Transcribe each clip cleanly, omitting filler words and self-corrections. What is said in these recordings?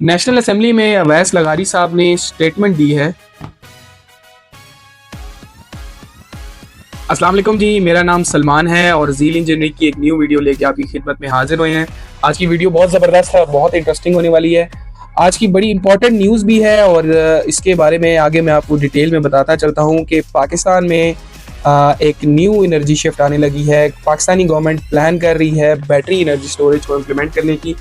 National assembly में अवैस लगारी साहब ने स्टेटमेंट दी है। अस्सलाम वालेकुम जी, मेरा नाम सलमान है और ज़ील इंजीनियरिंग की एक न्यू वीडियो लेके आपकी खिदमत में हाजिर हुए हैं। आज की वीडियो बहुत ज़बरदस्त है, बहुत इंटरेस्टिंग होने वाली है। आज की बड़ी इंपॉर्टेंट न्यूज़ भी है और इसके बारे में आगे मैं आपको डिटेल में बताता चलता हूँ कि पाकिस्तान में एक न्यू एनर्जी शिफ्ट आने लगी है। पाकिस्तानी गवर्नमेंट प्लान कर रही है बैटरी एनर्जी स्टोरेज को इम्प्लीमेंट करने की,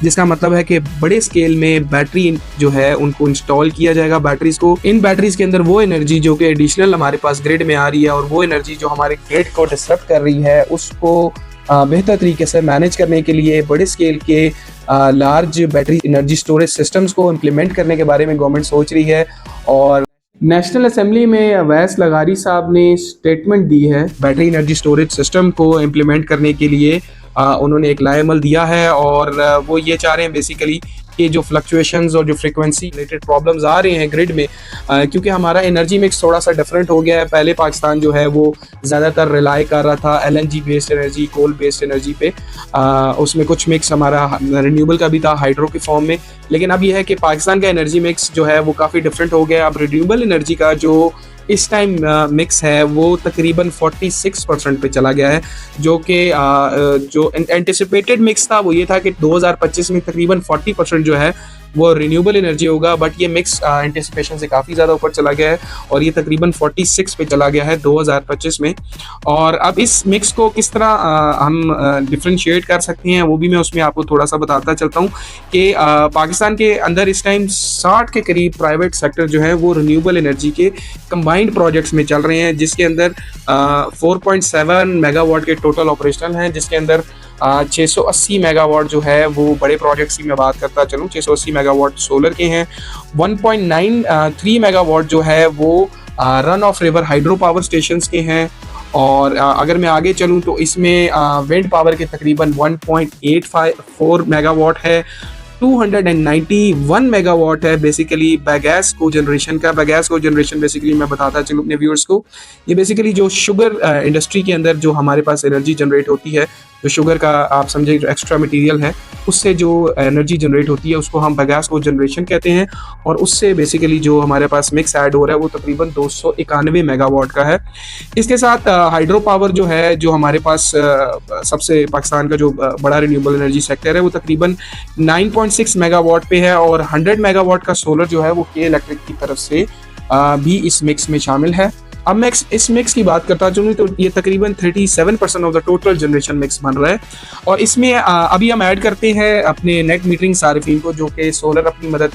जिसका मतलब है कि बड़े स्केल में बैटरी जो है उनको इंस्टॉल किया जाएगा बैटरीज को। इन बैटरीज के अंदर वो एनर्जी जो कि एडिशनल हमारे पास ग्रिड में आ रही है और वो एनर्जी जो हमारे ग्रिड को डिस्टर्ब कर रही है उसको बेहतर तरीके से मैनेज करने के लिए बड़े स्केल के large battery energy storage systems को इम्प्लीमेंट करने के बारे में गवर्नमेंट सोच रही है। और नेशनल असेंबली में अवैस लगारी साहब ने स्टेटमेंट दी है बैटरी एनर्जी स्टोरेज सिस्टम को इम्प्लीमेंट करने के लिए। उन्होंने एक लाएमल दिया है और वो ये चाह रहे हैं बेसिकली कि जो फ्लक्चुएशंस और जो फ्रीक्वेंसी रिलेटेड प्रॉब्लम्स आ रहे हैं ग्रिड में, क्योंकि हमारा एनर्जी मिक्स थोड़ा सा डिफरेंट हो गया है। पहले पाकिस्तान जो है वो ज़्यादातर रिलाई कर रहा था LNG based energy, coal based energy पे। उसमें कुछ मिक्स हमारा रिन्यूएबल का भी था हाइड्रो के फॉर्म में, लेकिन अब यह है कि पाकिस्तान का एनर्जी मिक्स जो है वो काफ़ी डिफरेंट हो गया। अब रिन्यूएबल एनर्जी का जो इस टाइम मिक्स है वो तकरीबन 46% पे चला गया है, जो कि जो एंटिसिपेटेड मिक्स था वो ये था कि 2025 में तकरीबन 40% जो है वो रिन्यूएबल एनर्जी होगा, बट ये मिक्स एंटिसिपेशन से काफ़ी ज़्यादा ऊपर चला गया है और ये तकरीबन 46 पे चला गया है 2025 में। और अब इस मिक्स को किस तरह हम डिफ्रेंशिएट कर सकते हैं वो भी मैं उसमें आपको थोड़ा सा बताता चलता हूँ कि पाकिस्तान के अंदर इस टाइम 60 के करीब प्राइवेट सेक्टर जो है वो रिन्यूएबल एनर्जी के कंबाइंड प्रोजेक्ट्स में चल रहे हैं, जिसके अंदर 4.7 मेगावाट के टोटल ऑपरेशनल हैं, जिसके अंदर 680 मेगावाट जो है वो बड़े प्रोजेक्ट्स की मैं बात करता चलूँ, 680 मेगावाट सोलर के हैं। 1.93 मेगावाट जो है वो run of river hydro power stations के हैं। और अगर मैं आगे चलूँ तो इसमें विंड पावर के तकरीबन 1.84 मेगावाट है। 291 मेगावाट है बेसिकली बायोगैस को जनरेशन का। बायोगैस को जनरेशन बेसिकली मैं बताता चलूँ अपने व्यूअर्स को, ये बेसिकली जो शुगर इंडस्ट्री के अंदर जो हमारे पास एनर्जी जनरेट होती है, जो शुगर का आप समझे जो एक्स्ट्रा मटेरियल है उससे जो एनर्जी जनरेट होती है उसको हम बायोगैस को जनरेशन कहते हैं। और उससे बेसिकली जो हमारे पास मिक्स ऐड हो रहा है वो तकरीबन 291 मेगावाट का है। इसके साथ हाइड्रो पावर जो है, जो हमारे पास सबसे पाकिस्तान का जो बड़ा रिन्यूएबल एनर्जी सेक्टर है वो तकरीबन 9.6 मेगावाट पे है। और 100 मेगावाट का सोलर जो है वो के इलेक्ट्रिक की तरफ से भी इस मिक्स में शामिल है। अब मैं इस मिक्स की बात करता चलूँ तो ये तकरीबन 37% of the total generation mix बन रहा है। और इसमें अभी हम ऐड करते हैं अपने नेट मीटरिंग सार्फिन को, जो कि सोलर अपनी मदद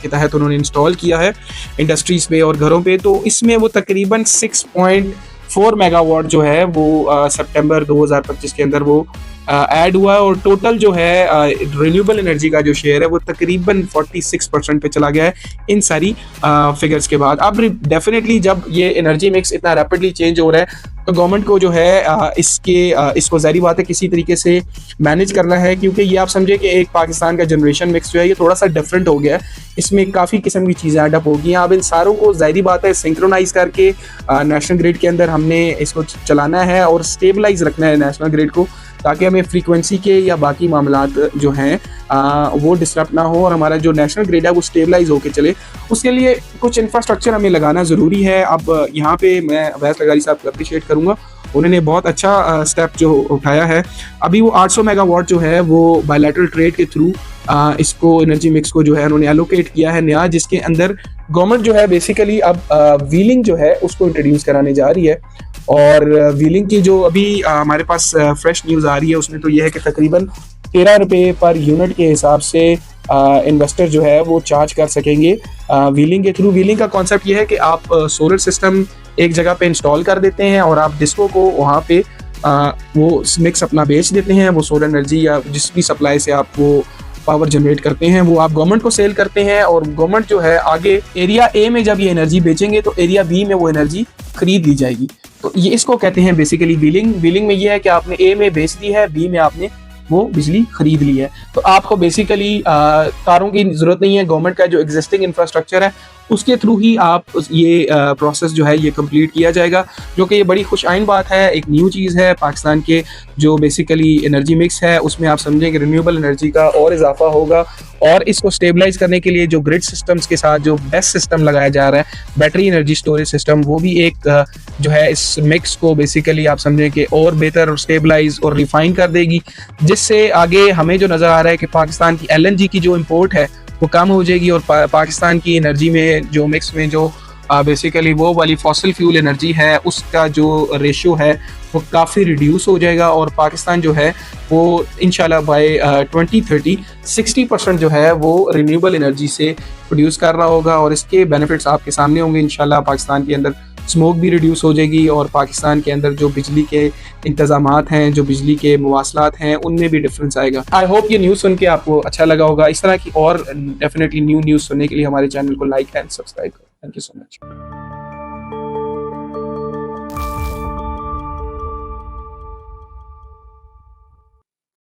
के तहत उन्होंने इंस्टॉल किया है इंडस्ट्रीज पे और घरों पे। तो इसमें वो तकरीबन 6.4 मेगावाट जो है वो सितंबर 2025 के अंदर वो ऐड हुआ है। और टोटल जो है रिन्यूएबल एनर्जी का जो शेयर है वो तकरीबन 46% पे चला गया है इन सारी फिगर्स के बाद। अब डेफिनेटली जब ये एनर्जी मिक्स इतना रैपिडली चेंज हो रहा है तो गवर्नमेंट को जो है इसको ज़ाहिर बात है किसी तरीके से मैनेज करना है, क्योंकि ये आप समझे कि एक पाकिस्तान का जनरेशन मिक्स जो है ये थोड़ा सा डिफरेंट हो गया है, इसमें काफ़ी किस्म की चीज़ें एडअप हो गई हैं। अब इन सारों को ज़ाहिर बात है सिंक्रोनाइज करके नेशनल ग्रिड के अंदर हमने इसको चलाना है और स्टेबलाइज रखना है नेशनल ग्रिड को, ताकि हमें फ्रीक्वेंसी के या बाकी मामलात जो हैं वो डिस्टर्ब ना हो और हमारा जो नेशनल ग्रिड है वो स्टेबलाइज होकर चले। उसके लिए कुछ इंफ्रास्ट्रक्चर हमें लगाना ज़रूरी है। अब यहाँ पे मैं अवैस लगारी साहब को अप्रिशिएट करूँगा, उन्होंने बहुत अच्छा स्टेप जो उठाया है। अभी वो 800 मेगावाट जो है वो बायलैटरल ट्रेड के थ्रू इसको एनर्जी मिक्स को जो है उन्होंने एलोकेट किया है नया, जिसके अंदर गवर्नमेंट जो है बेसिकली अब व्हीलिंग जो है उसको इंट्रोड्यूस कराने जा रही है। और व्हीलिंग की जो अभी हमारे पास फ्रेश न्यूज़ आ रही है उसमें तो यह है कि तकरीबन 13 रुपये पर यूनिट के हिसाब से इन्वेस्टर जो है वो चार्ज कर सकेंगे व्हीलिंग के थ्रू। व्हीलिंग का कॉन्सेप्ट ये है कि आप सोलर सिस्टम एक जगह पे इंस्टॉल कर देते हैं और आप डिस्को को वहाँ पे वो मिक्स अपना बेच देते हैं। वो सोलर एनर्जी या जिस भी सप्लाई से आप वो पावर जनरेट करते हैं वो आप गवर्नमेंट को सेल करते हैं और गवर्नमेंट जो है आगे एरिया ए में जब ये एनर्जी बेचेंगे तो एरिया बी में वो एनर्जी खरीद ली जाएगी। तो ये इसको कहते हैं बेसिकली व्हीलिंग। व्हीलिंग में ये है कि आपने ए में बेच दी है, बी में आपने वो बिजली खरीद ली है। तो आपको बेसिकली तारों की जरूरत नहीं है, गवर्नमेंट का जो एग्जिस्टिंग इंफ्रास्ट्रक्चर है उसके थ्रू ही आप ये प्रोसेस जो है ये कंप्लीट किया जाएगा, जो कि ये बड़ी खुश आइन बात है। एक न्यू चीज़ है पाकिस्तान के जो बेसिकली एनर्जी मिक्स है उसमें आप समझें कि रिन्यूएबल एनर्जी का और इजाफा होगा, और इसको स्टेबलाइज करने के लिए जो ग्रिड सिस्टम्स के साथ जो बेस्ट सिस्टम लगाया जा रहा है बैटरी एनर्जी स्टोरेज सिस्टम, वो भी एक जो है इस मिक्स को बेसिकली आप समझें कि और बेहतर और स्टेबलाइज और रिफाइन कर देगी, जिससे आगे हमें जो नज़र आ रहा है कि पाकिस्तान की LNG की जो इम्पोर्ट है वो कम हो जाएगी, और पाकिस्तान की एनर्जी में जो मिक्स में जो बेसिकली वो वाली फॉसिल फ्यूल एनर्जी है उसका जो रेशियो है वो काफ़ी रिड्यूस हो जाएगा, और पाकिस्तान जो है वो इंशाल्लाह बाय 2030 60% जो है वो रिन्यूएबल एनर्जी से प्रोड्यूस कर रहा होगा, और इसके बेनिफिट्स आपके सामने होंगे इंशाल्लाह। पाकिस्तान के अंदर स्मोक भी रिड्यूस हो जाएगी, और पाकिस्तान के अंदर जो बिजली के इंतजामात हैं, जो बिजली के मवासलात हैं, उनमें भी डिफरेंस आएगा। आई होप ये न्यूज़ सुन के आपको अच्छा लगा होगा। इस तरह की और डेफिनेटली न्यू न्यूज़ सुनने के लिए हमारे चैनल को लाइक एंड सब्सक्राइब करें। Thank you so much.